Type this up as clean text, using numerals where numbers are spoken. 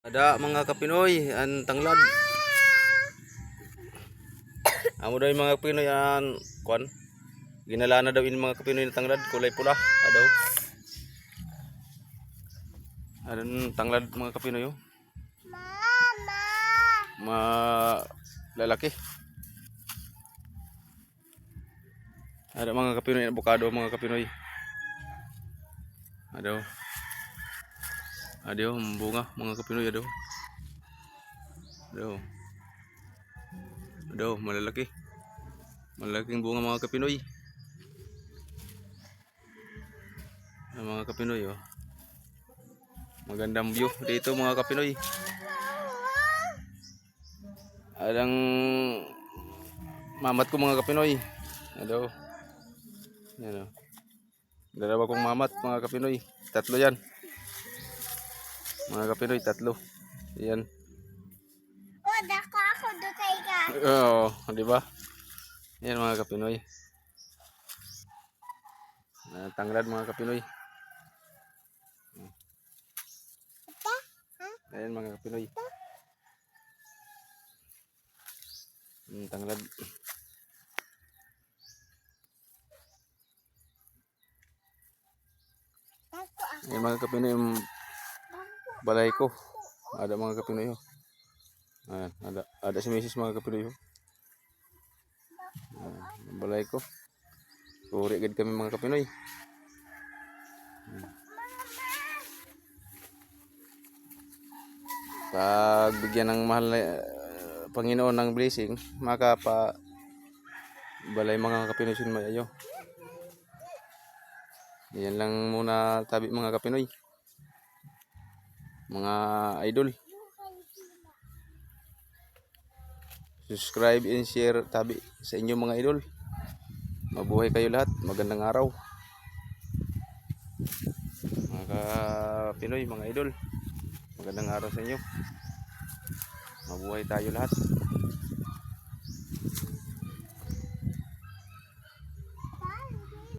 Ada mga kapinoy ang tanglad. Amo daw yung mga kapinoy ang kwan. Ginala na daw yung mga kapinoy na tanglad kulay pula. Adaw. Adon tanglad mga kapinoy oh. Lalaki. Ada mga kapinoy na avocado mga kapinoy. Adaw. Adaw bunga mga kapinoy adaw. Adaw. Adaw malalaki. Malaking bunga mga kapinoy. Mga kapinoy oh. Magandang view dito mga kapinoy. Adang mamat ko mga kapinoy. Adaw. Yan oh. Dalawa kong mamat mga kapinoy. Tatlo yan. Mga kapinoy, tatlo. Yan. Oh, dako ako dutay ka. Oo, di ba? Yan mga kapinoy. Tanglad mga kapinoy. Ayan mga kapinoy. Tanglad. Ayan mga kapinoy yung balay ko. Ada mga kapinoy. Ayan, ada si misis mga kapinoy. Balay ko. Suri agad kami mga kapinoy. Pag bigyan ng mahal na Panginoon ng blessing, makapa balay mga kapinoy sin mayo. Yan lang muna tabi mga kapinoy. Mga idol. Subscribe and share tabi sa inyo mga idol. Mabuhay kayo lahat. Magandang araw. Mga Pinoy, mga idol. Magandang araw sa inyo. Mabuhay tayo lahat.